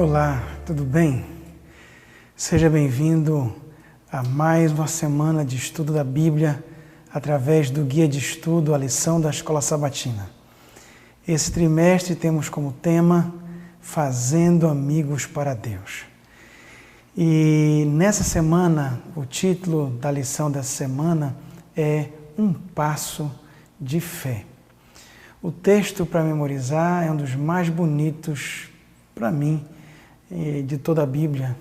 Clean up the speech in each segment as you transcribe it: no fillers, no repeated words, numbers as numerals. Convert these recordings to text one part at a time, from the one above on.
Olá, tudo bem? Seja bem-vindo a mais uma semana de estudo da Bíblia através do guia de estudo A Lição da Escola Sabatina. Esse trimestre temos como tema Fazendo Amigos para Deus. E nessa semana, o título da lição dessa semana é Um Passo de Fé. O texto para memorizar é um dos mais bonitos para mim de toda a Bíblia.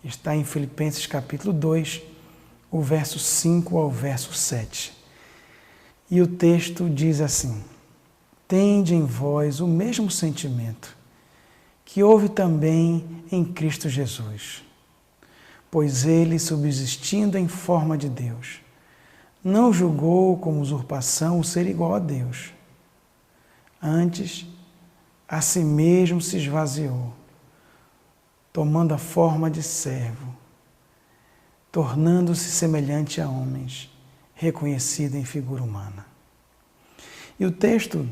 Está em Filipenses capítulo 2, o verso 5 ao verso 7. E o texto diz assim: Tende em vós o mesmo sentimento que houve também em Cristo Jesus, pois ele, subsistindo em forma de Deus, não julgou como usurpação o ser igual a Deus. Antes, a si mesmo se esvaziou, tomando a forma de servo, tornando-se semelhante a homens, reconhecido em figura humana. E o texto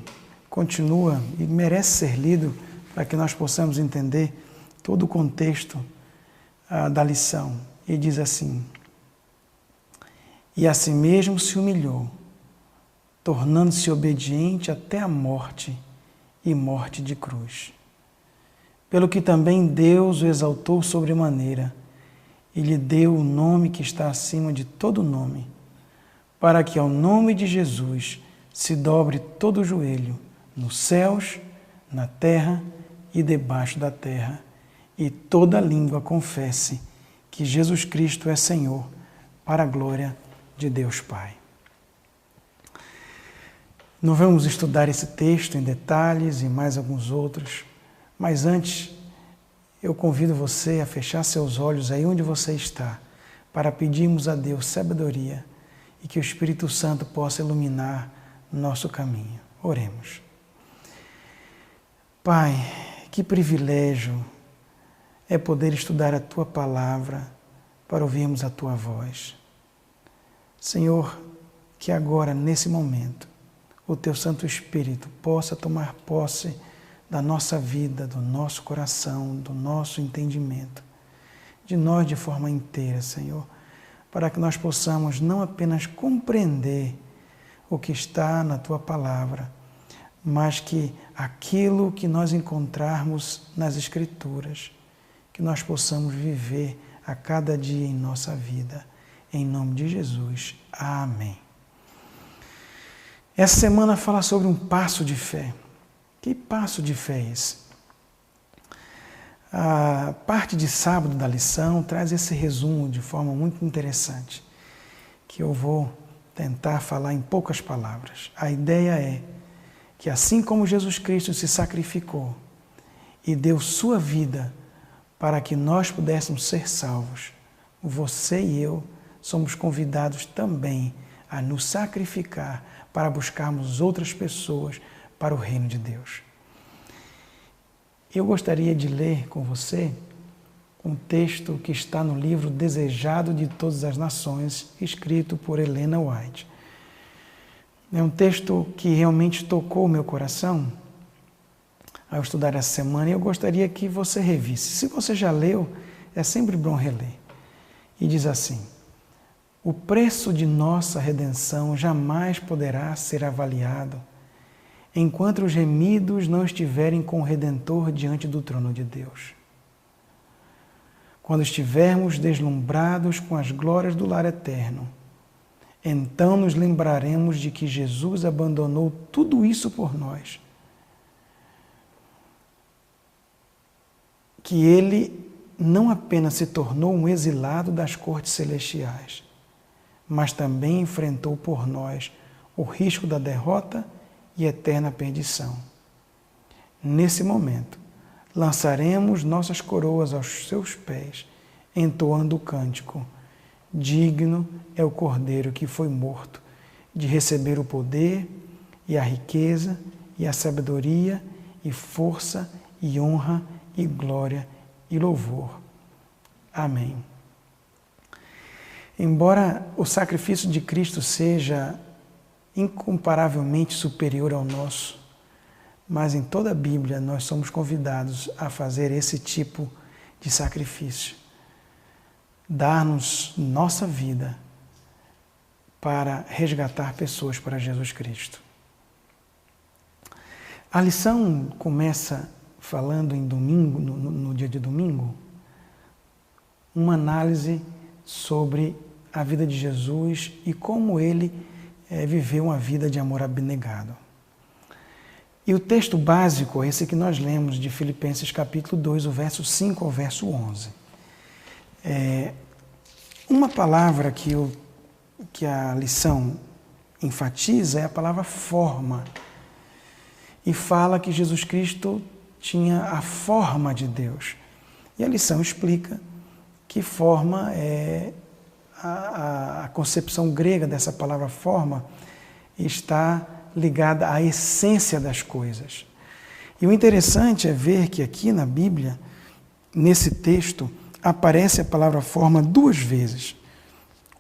continua e merece ser lido para que nós possamos entender todo o contexto da lição. E diz assim: E a si mesmo se humilhou, tornando-se obediente até a morte e morte de cruz. Pelo que também Deus o exaltou sobremaneira e lhe deu o nome que está acima de todo nome, para que ao nome de Jesus se dobre todo o joelho, nos céus, na terra e debaixo da terra, e toda língua confesse que Jesus Cristo é Senhor, para a glória de Deus Pai. Não vamos estudar esse texto em detalhes e mais alguns outros, mas antes eu convido você a fechar seus olhos aí onde você está, para pedirmos a Deus sabedoria e que o Espírito Santo possa iluminar nosso caminho. Oremos. Pai, que privilégio é poder estudar a Tua Palavra para ouvirmos a Tua voz. Senhor, que agora, nesse momento, o Teu Santo Espírito possa tomar posse da nossa vida, do nosso coração, do nosso entendimento, de nós de forma inteira, Senhor, para que nós possamos não apenas compreender o que está na Tua Palavra, mas que aquilo que nós encontrarmos nas Escrituras, que nós possamos viver a cada dia em nossa vida. Em nome de Jesus. Amém. Essa semana fala sobre um passo de fé. Que passo de fé é esse? A parte de sábado da lição traz esse resumo de forma muito interessante, que eu vou tentar falar em poucas palavras. A ideia é que assim como Jesus Cristo se sacrificou e deu sua vida para que nós pudéssemos ser salvos, você e eu somos convidados também a nos sacrificar para buscarmos outras pessoas para o reino de Deus. Eu gostaria de ler com você um texto que está no livro Desejado de Todas as Nações, escrito por Helena White. É um texto que realmente tocou o meu coração ao estudar essa semana e eu gostaria que você revisse. Se você já leu, é sempre bom reler. E diz assim: O preço de nossa redenção jamais poderá ser avaliado enquanto os remidos não estiverem com o Redentor diante do trono de Deus. Quando estivermos deslumbrados com as glórias do lar eterno, então nos lembraremos de que Jesus abandonou tudo isso por nós. Que ele não apenas se tornou um exilado das cortes celestiais, mas também enfrentou por nós o risco da derrota e eterna perdição. Nesse momento, lançaremos nossas coroas aos seus pés, entoando o cântico: Digno é o Cordeiro que foi morto, de receber o poder e a riqueza e a sabedoria e força e honra e glória e louvor. Amém. Embora o sacrifício de Cristo seja incomparavelmente superior ao nosso, mas em toda a Bíblia nós somos convidados a fazer esse tipo de sacrifício. Dar-nos nossa vida para resgatar pessoas para Jesus Cristo. A lição começa falando em domingo, no dia de domingo, uma análise sobre a vida de Jesus e como ele viveu uma vida de amor abnegado. E o texto básico é esse que nós lemos de Filipenses capítulo 2, o verso 5 ao verso 11. Uma palavra que a lição enfatiza é a palavra forma. E fala que Jesus Cristo tinha a forma de Deus. E a lição explica que forma é a concepção grega dessa palavra forma está ligada à essência das coisas. E o interessante é ver que aqui na Bíblia, nesse texto, aparece a palavra forma 2 vezes.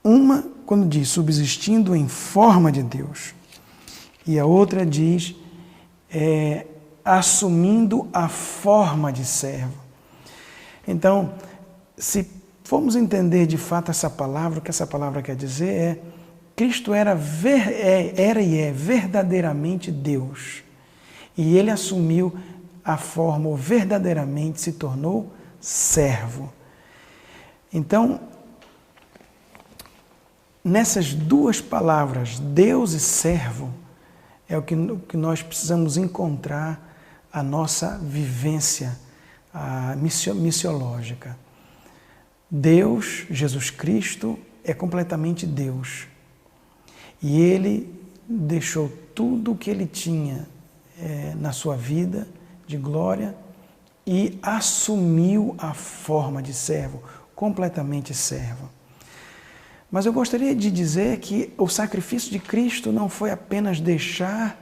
Uma, quando diz subsistindo em forma de Deus, e a outra diz assumindo a forma de servo. Então, se formos entender de fato essa palavra, o que essa palavra quer dizer é Cristo era e é verdadeiramente Deus. E ele assumiu a forma, ou verdadeiramente se tornou servo. Então, nessas 2 palavras, Deus e servo, é o que nós precisamos encontrar a nossa vivência missiológica. Deus, Jesus Cristo, é completamente Deus. E ele deixou tudo o que ele tinha na sua vida de glória e assumiu a forma de servo, completamente servo. Mas eu gostaria de dizer que o sacrifício de Cristo não foi apenas deixar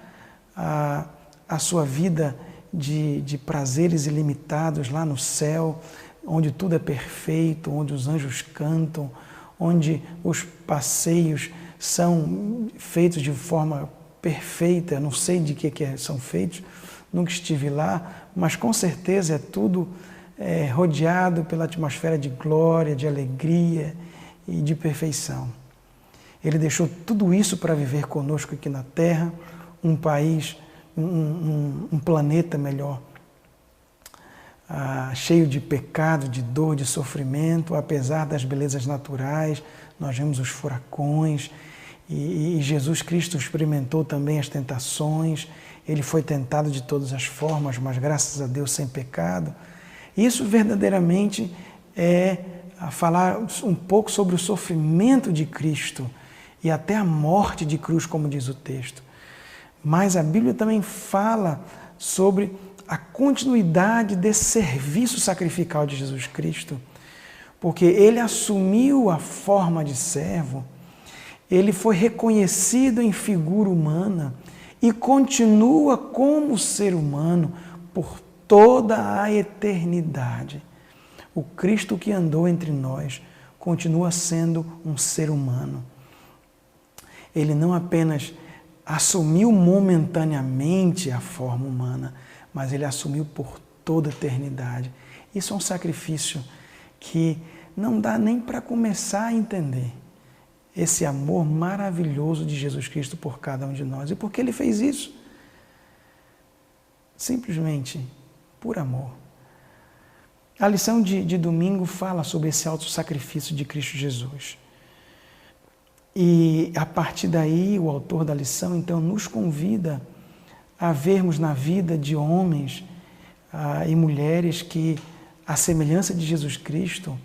a sua vida de prazeres ilimitados lá no céu, onde tudo é perfeito, onde os anjos cantam, onde os passeios são feitos de forma perfeita. Eu não sei de que são feitos, nunca estive lá, mas com certeza é tudo rodeado pela atmosfera de glória, de alegria e de perfeição. Ele deixou tudo isso para viver conosco aqui na Terra, um país, um planeta melhor, cheio de pecado, de dor, de sofrimento, apesar das belezas naturais. Nós vemos os furacões e Jesus Cristo experimentou também as tentações. Ele foi tentado de todas as formas, mas graças a Deus sem pecado. Isso verdadeiramente é falar um pouco sobre o sofrimento de Cristo e até a morte de cruz, como diz o texto. Mas a Bíblia também fala sobre a continuidade desse serviço sacrificial de Jesus Cristo, porque ele assumiu a forma de servo, ele foi reconhecido em figura humana e continua como ser humano por toda a eternidade. O Cristo que andou entre nós continua sendo um ser humano. Ele não apenas assumiu momentaneamente a forma humana, mas ele assumiu por toda a eternidade. Isso é um sacrifício que não dá nem para começar a entender. Esse amor maravilhoso de Jesus Cristo por cada um de nós. E por que ele fez isso? Simplesmente por amor. A lição de domingo fala sobre esse auto-sacrifício de Cristo Jesus. E a partir daí, o autor da lição, então, nos convida a vermos na vida de homens e mulheres que, à semelhança de Jesus Cristo,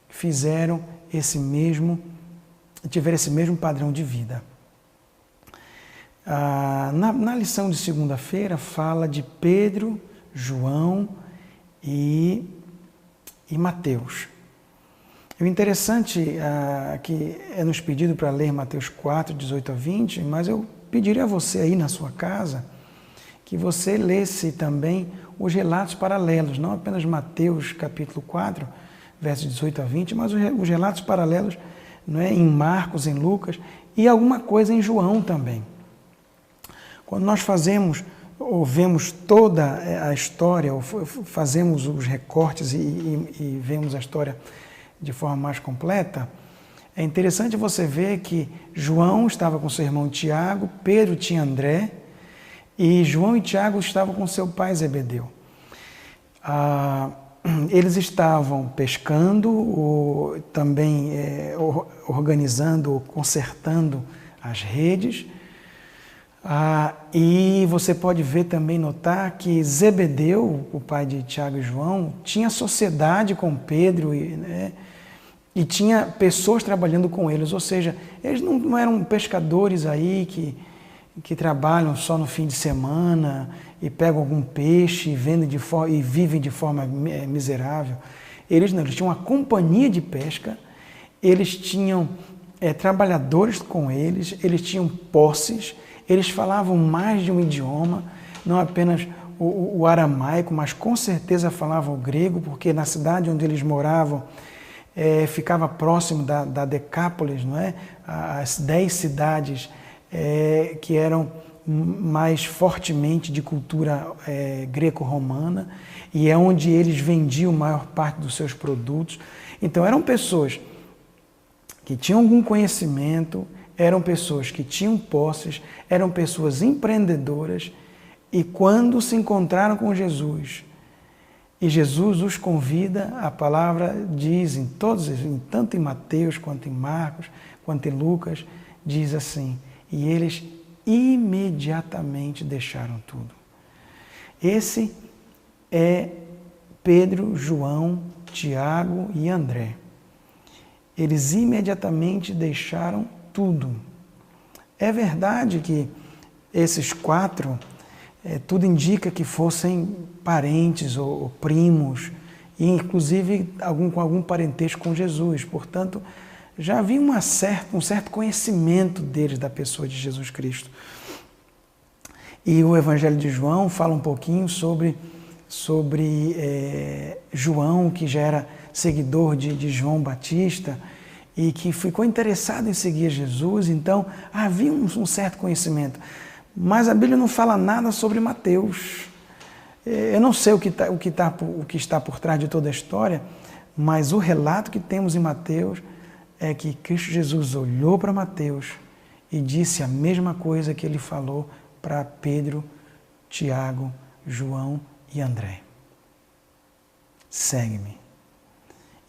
tiveram esse mesmo padrão de vida. Na lição de segunda-feira, fala de Pedro, João e Mateus. O interessante que é nos pedido para ler Mateus 4, 18 a 20, mas eu pediria a você aí na sua casa que você lesse também os relatos paralelos, não apenas Mateus capítulo 4, versos 18 a 20, mas os relatos paralelos, não é, em Marcos, em Lucas e alguma coisa em João também. Quando nós fazemos ou vemos toda a história, ou fazemos os recortes e vemos a história de forma mais completa, é interessante você ver que João estava com seu irmão Tiago, Pedro tinha André, e João e Tiago estavam com seu pai Zebedeu. Eles estavam pescando, também organizando, consertando as redes. E você pode ver também, notar que Zebedeu, o pai de Tiago e João, tinha sociedade com Pedro e tinha pessoas trabalhando com eles. Ou seja, eles não eram pescadores aí que trabalham só no fim de semana e pegam algum peixe e vivem de forma miserável. Eles não, eles tinham uma companhia de pesca, eles tinham trabalhadores com eles tinham posses, eles falavam mais de um idioma, não apenas o aramaico, mas com certeza falavam o grego, porque na cidade onde eles moravam ficava próximo da Decápolis, não é? As 10 cidades que eram mais fortemente de cultura greco-romana, e é onde eles vendiam a maior parte dos seus produtos. Então eram pessoas que tinham algum conhecimento, eram pessoas que tinham posses, eram pessoas empreendedoras, e quando se encontraram com Jesus, e Jesus os convida, a palavra diz tanto em Mateus, quanto em Marcos, quanto em Lucas, diz assim: e eles imediatamente deixaram tudo. Esse é Pedro, João, Tiago e André. Eles imediatamente deixaram tudo. É verdade que esses 4, tudo indica que fossem parentes ou primos, e inclusive com algum parentesco com Jesus. Portanto, já havia um certo conhecimento deles da pessoa de Jesus Cristo. E o Evangelho de João fala um pouquinho sobre João, que já era seguidor de João Batista e que ficou interessado em seguir Jesus. Então, havia um certo conhecimento. Mas a Bíblia não fala nada sobre Mateus. Eu não sei o que está por trás de toda a história, mas o relato que temos em Mateus é que Cristo Jesus olhou para Mateus e disse a mesma coisa que ele falou para Pedro, Tiago, João e André: segue-me.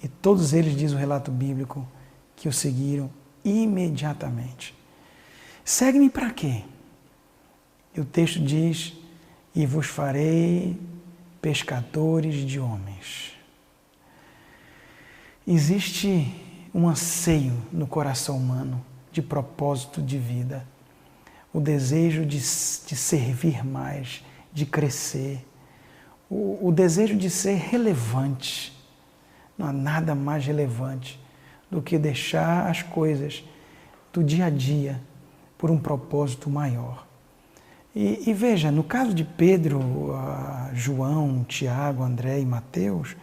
E todos eles, diz o relato bíblico, que o seguiram imediatamente. Segue-me para quê? E o texto diz: e vos farei pescadores de homens. Existe um anseio no coração humano de propósito de vida, o desejo de servir mais, de crescer, o desejo de ser relevante. Não há nada mais relevante do que deixar as coisas do dia a dia por um propósito maior. E veja, no caso de Pedro, João, Tiago, André e Mateus,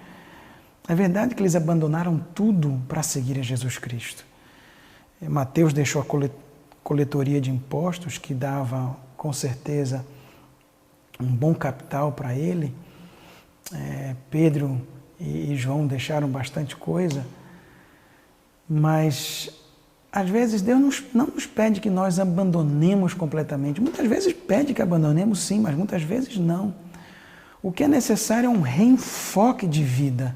é verdade que eles abandonaram tudo para seguir a Jesus Cristo. Mateus deixou a coletoria de impostos, que dava, com certeza, um bom capital para ele. Pedro e João deixaram bastante coisa, mas às vezes Deus não nos pede que nós abandonemos completamente. Muitas vezes pede que abandonemos sim, mas muitas vezes não. O que é necessário é um reenfoque de vida.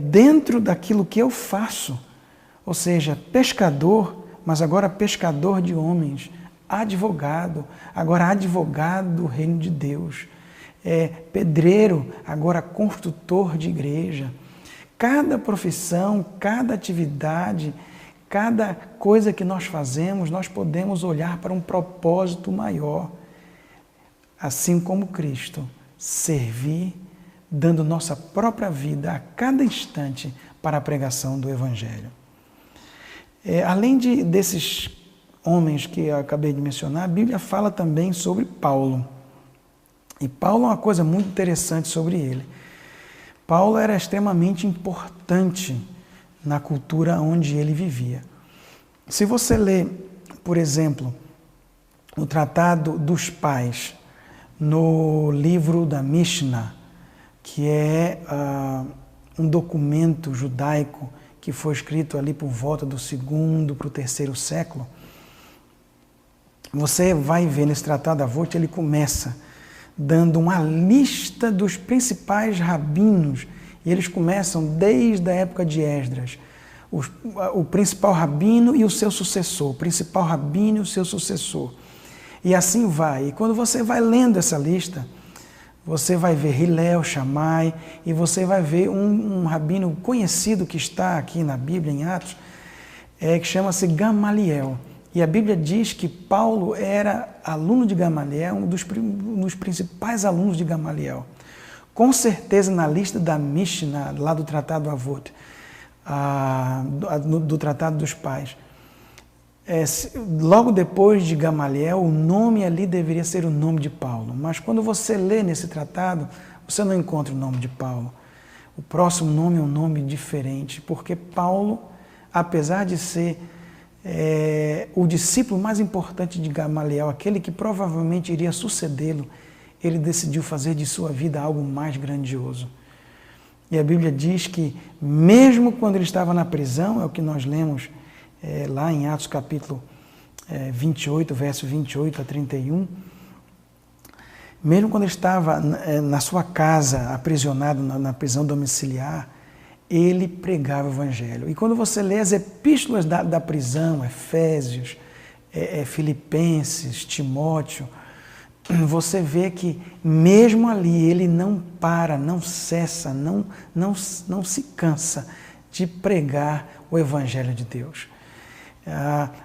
Dentro daquilo que eu faço, ou seja, pescador, mas agora pescador de homens, advogado, agora advogado do reino de Deus, pedreiro, agora construtor de igreja. Cada profissão, cada atividade, cada coisa que nós fazemos, nós podemos olhar para um propósito maior, assim como Cristo, servir, dando nossa própria vida a cada instante para a pregação do Evangelho. Além desses homens que eu acabei de mencionar, a Bíblia fala também sobre Paulo. E Paulo é uma coisa muito interessante sobre ele. Paulo era extremamente importante na cultura onde ele vivia. Se você ler, por exemplo, o Tratado dos Pais, no livro da Mishnah, que é um documento judaico que foi escrito ali por volta do 2º para o 3º século. Você vai ver nesse Tratado Avot, ele começa dando uma lista dos principais rabinos, e eles começam desde a época de Esdras, o principal rabino e o seu sucessor, o principal rabino e o seu sucessor. E assim vai. E quando você vai lendo essa lista, você vai ver Hillel, Shammai, e você vai ver um rabino conhecido que está aqui na Bíblia, em Atos, que chama-se Gamaliel. E a Bíblia diz que Paulo era aluno de Gamaliel, um dos principais alunos de Gamaliel. Com certeza, na lista da Mishnah, lá do Tratado Avot, do Tratado dos Pais, logo depois de Gamaliel, o nome ali deveria ser o nome de Paulo. Mas quando você lê nesse tratado, você não encontra o nome de Paulo. O próximo nome é um nome diferente, porque Paulo, apesar de ser o discípulo mais importante de Gamaliel, aquele que provavelmente iria sucedê-lo, ele decidiu fazer de sua vida algo mais grandioso. E a Bíblia diz que, mesmo quando ele estava na prisão, é o que nós lemos lá em Atos capítulo 28, verso 28 a 31, mesmo quando ele estava na sua casa, aprisionado na prisão domiciliar, ele pregava o Evangelho. E quando você lê as epístolas da prisão, Efésios, Filipenses, Timóteo, você vê que mesmo ali ele não para, não cessa, não se cansa de pregar o Evangelho de Deus.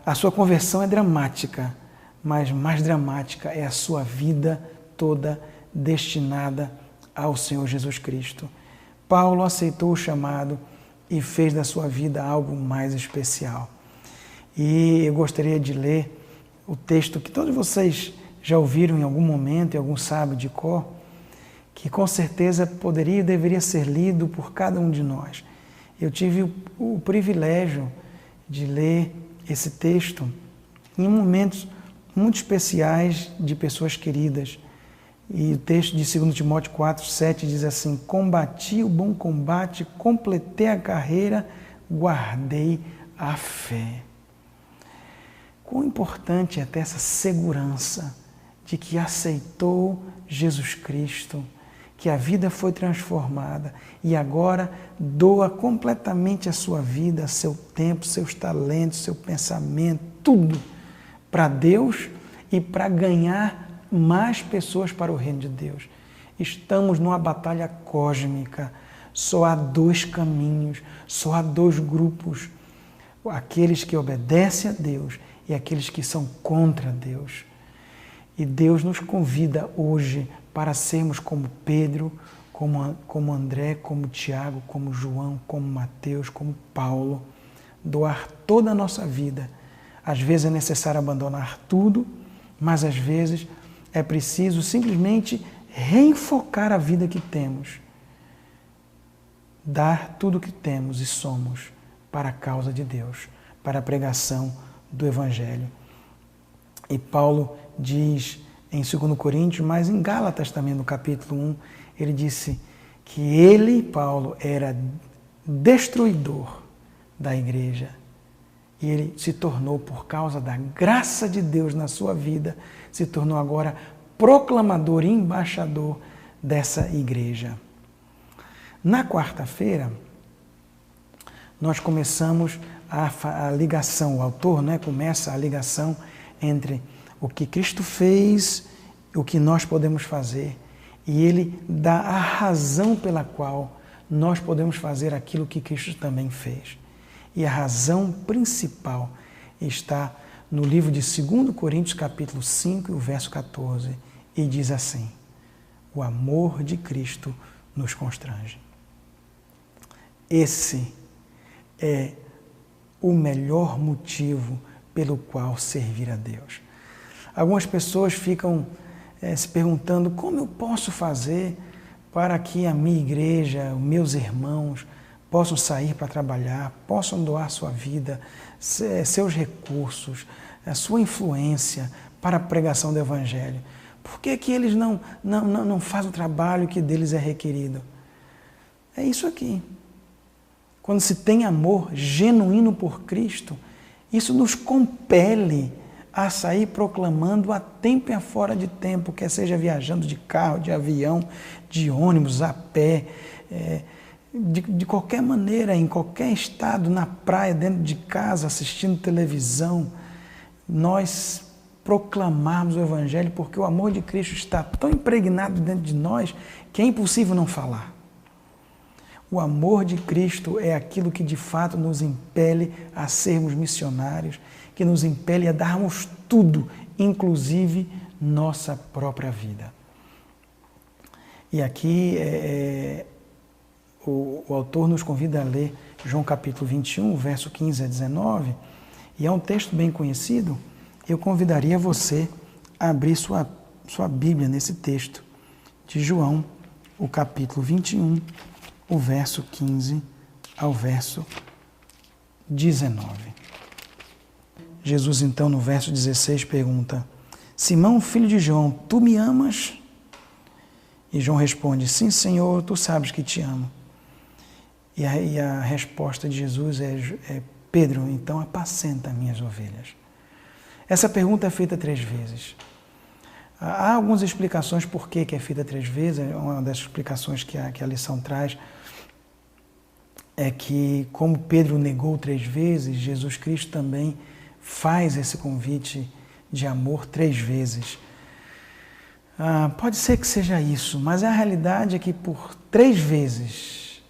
A sua conversão é dramática, mas mais dramática é a sua vida toda destinada ao Senhor Jesus Cristo. Paulo aceitou o chamado e fez da sua vida algo mais especial. E eu gostaria de ler o texto que todos vocês já ouviram em algum momento, e alguns sabem de cor, que com certeza poderia e deveria ser lido por cada um de nós. Eu tive o privilégio de ler esse texto em momentos muito especiais de pessoas queridas. E o texto de 2 Timóteo 4, 7 diz assim: combati o bom combate, completei a carreira, guardei a fé. Quão importante é ter essa segurança de que aceitou Jesus Cristo, que a vida foi transformada e agora doa completamente a sua vida, seu tempo, seus talentos, seu pensamento, tudo para Deus e para ganhar mais pessoas para o reino de Deus. Estamos numa batalha cósmica, só há 2 caminhos, só há 2 grupos, aqueles que obedecem a Deus e aqueles que são contra Deus. E Deus nos convida hoje para sermos como Pedro, como André, como Tiago, como João, como Mateus, como Paulo, doar toda a nossa vida. Às vezes é necessário abandonar tudo, mas às vezes é preciso simplesmente reenfocar a vida que temos, dar tudo o que temos e somos para a causa de Deus, para a pregação do Evangelho. E Paulo diz em 2 Coríntios, mas em Gálatas também, no capítulo 1, ele disse que ele, Paulo, era destruidor da igreja. E ele se tornou, por causa da graça de Deus na sua vida, se tornou agora proclamador e embaixador dessa igreja. Na quarta-feira, nós começamos a ligação, o autor começa a ligação entre o que Cristo fez, o que nós podemos fazer, e ele dá a razão pela qual nós podemos fazer aquilo que Cristo também fez. E a razão principal está no livro de 2 Coríntios, capítulo 5, o verso 14, e diz assim: o amor de Cristo nos constrange. Esse é o melhor motivo pelo qual servir a Deus. Algumas pessoas ficam se perguntando como eu posso fazer para que a minha igreja, os meus irmãos, possam sair para trabalhar, possam doar sua vida, seus recursos, a sua influência para a pregação do Evangelho. Por que que eles não fazem o trabalho que deles é requerido? É isso aqui. Quando se tem amor genuíno por Cristo, isso nos compele a sair proclamando a tempo e a fora de tempo, quer seja viajando de carro, de avião, de ônibus, a pé, de qualquer maneira, em qualquer estado, na praia, dentro de casa, assistindo televisão, nós proclamarmos o Evangelho, porque o amor de Cristo está tão impregnado dentro de nós que é impossível não falar. O amor de Cristo é aquilo que de fato nos impele a sermos missionários, que nos impele a darmos tudo, inclusive nossa própria vida. E aqui o autor nos convida a ler João capítulo 21, verso 15 a 19, e é um texto bem conhecido. Eu convidaria você a abrir sua Bíblia nesse texto de João, o capítulo 21, o verso 15 ao verso 19. Jesus, então, no verso 16, pergunta: Simão, filho de João, tu me amas? E João responde: Sim, Senhor, tu sabes que te amo. E a resposta de Jesus é: Pedro, então apacenta minhas ovelhas. Essa pergunta é feita 3 vezes. Há algumas explicações por que é feita 3 vezes. Uma das explicações que a lição traz é que, como Pedro negou 3 vezes, Jesus Cristo também faz esse convite de amor 3 vezes. Pode ser que seja isso, mas a realidade é que por 3 vezes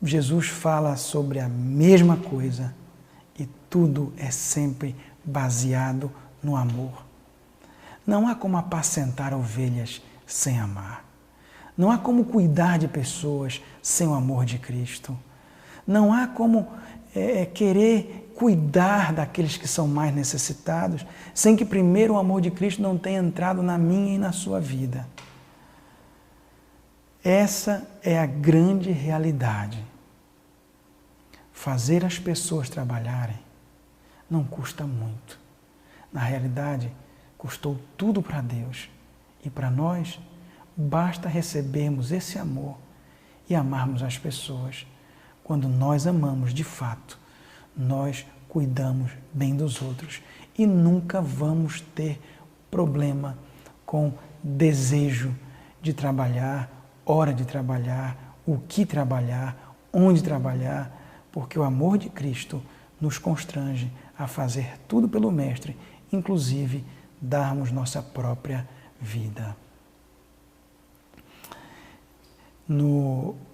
Jesus fala sobre a mesma coisa e tudo é sempre baseado no amor. Não há como apacentar ovelhas sem amar. Não há como cuidar de pessoas sem o amor de Cristo. Não há como querer cuidar daqueles que são mais necessitados sem que primeiro o amor de Cristo não tenha entrado na minha e na sua vida. Essa é a grande realidade. Fazer as pessoas trabalharem não custa muito. Na realidade, custou tudo para Deus. E para nós, basta recebermos esse amor e amarmos as pessoas. Quando nós amamos de fato, nós cuidamos bem dos outros e nunca vamos ter problema com desejo de trabalhar, hora de trabalhar, o que trabalhar, onde trabalhar, porque o amor de Cristo nos constrange a fazer tudo pelo Mestre, inclusive darmos nossa própria vida.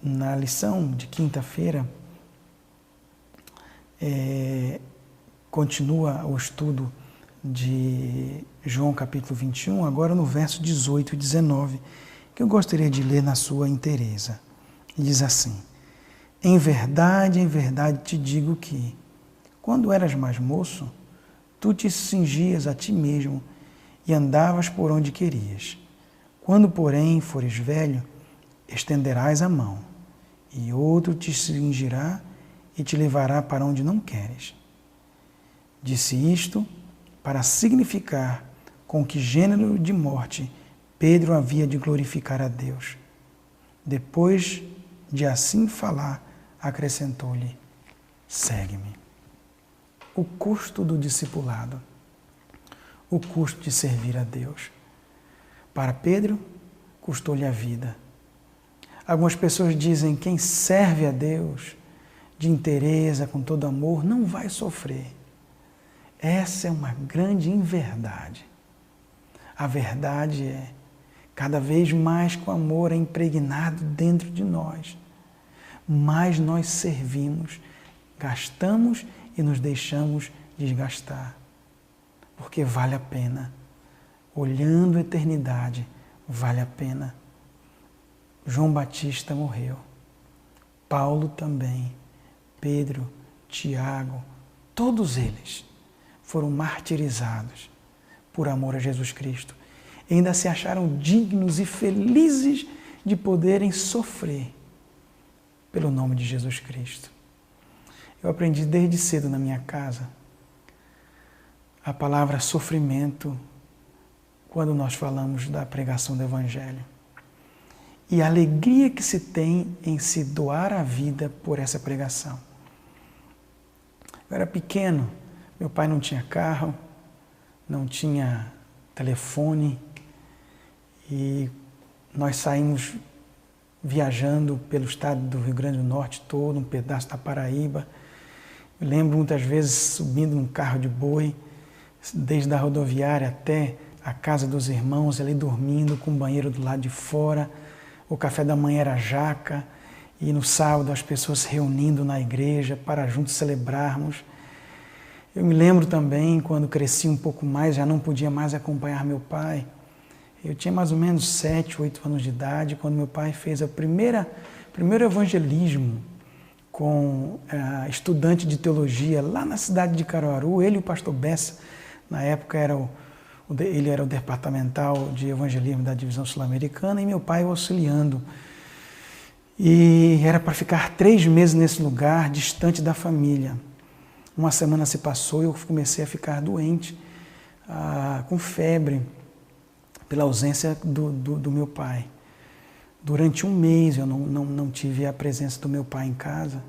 Na lição de quinta-feira, continua o estudo de João capítulo 21, agora no verso 18 e 19, que eu gostaria de ler na sua inteireza. Diz assim: em verdade te digo que, quando eras mais moço, tu te cingias a ti mesmo e andavas por onde querias. Quando, porém, fores velho, estenderás a mão, e outro te cingirá e te levará para onde não queres. Disse isto para significar com que gênero de morte Pedro havia de glorificar a Deus. Depois de assim falar, acrescentou-lhe: segue-me. O custo do discipulado, o custo de servir a Deus. Para Pedro, custou-lhe a vida. Algumas pessoas dizem que quem serve a Deus de inteireza, com todo amor, não vai sofrer. Essa é uma grande inverdade. A verdade é, cada vez mais que o amor é impregnado dentro de nós, mais nós servimos, gastamos e nos deixamos desgastar. Porque vale a pena. Olhando a eternidade, vale a pena. João Batista morreu. Paulo também. Pedro, Tiago, todos eles foram martirizados por amor a Jesus Cristo. E ainda se acharam dignos e felizes de poderem sofrer pelo nome de Jesus Cristo. Eu aprendi desde cedo na minha casa a palavra sofrimento quando nós falamos da pregação do Evangelho. E a alegria que se tem em se doar a vida por essa pregação. Eu era pequeno, meu pai não tinha carro, não tinha telefone, e nós saímos viajando pelo estado do Rio Grande do Norte todo, um pedaço da Paraíba. Eu lembro muitas vezes subindo num carro de boi, desde a rodoviária até a casa dos irmãos, ali dormindo com o banheiro do lado de fora. O café da manhã era jaca, e no sábado as pessoas se reunindo na igreja para juntos celebrarmos. Eu me lembro também, quando cresci um pouco mais, já não podia mais acompanhar meu pai. Eu tinha mais ou menos 7, 8 anos de idade, quando meu pai fez o primeiro evangelismo com estudante de teologia lá na cidade de Caruaru. Ele e o pastor Bessa, na época ele era o departamental de evangelismo da divisão sul-americana, e meu pai o auxiliando. E era para ficar 3 meses nesse lugar, distante da família. Uma semana se passou e eu comecei a ficar doente, com febre, pela ausência do meu pai. Durante 1 mês eu não tive a presença do meu pai em casa.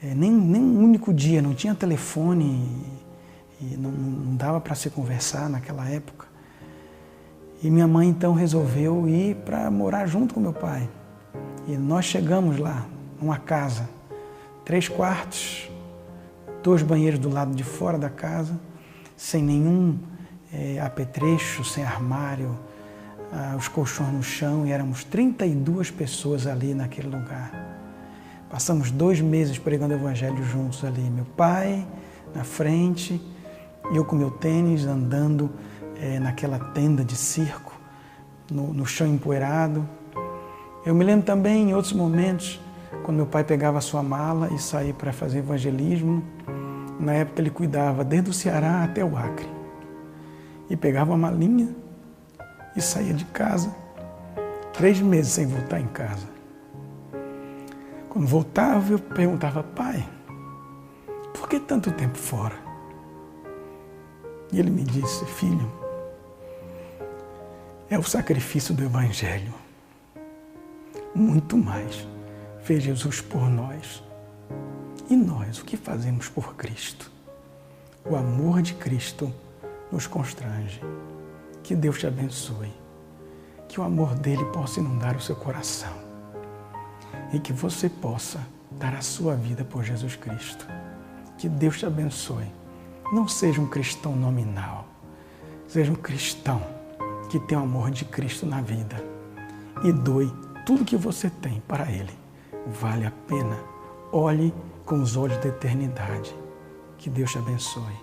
Nem um único dia, não tinha telefone e não dava para se conversar naquela época. E minha mãe então resolveu ir para morar junto com meu pai. E nós chegamos lá, numa casa, 3 quartos, 2 banheiros do lado de fora da casa, sem nenhum apetrecho, sem armário, os colchões no chão, e éramos 32 pessoas ali naquele lugar. Passamos 2 meses pregando o Evangelho juntos ali, meu pai na frente, eu com meu tênis andando naquela tenda de circo, no chão empoeirado. Eu me lembro também em outros momentos, quando meu pai pegava a sua mala e saía para fazer evangelismo. Na época ele cuidava desde o Ceará até o Acre. E pegava a malinha e saía de casa, 3 meses sem voltar em casa. Quando voltava, eu perguntava: pai, por que tanto tempo fora? E ele me disse: filho, é o sacrifício do Evangelho. Muito mais fez Jesus por nós. E nós, o que fazemos por Cristo? O amor de Cristo nos constrange. Que Deus te abençoe. Que o amor dele possa inundar o seu coração. E que você possa dar a sua vida por Jesus Cristo. Que Deus te abençoe. Não seja um cristão nominal. Seja um cristão que tem o amor de Cristo na vida. E doe tudo que você tem para Ele. Vale a pena. Olhe com os olhos da eternidade. Que Deus te abençoe.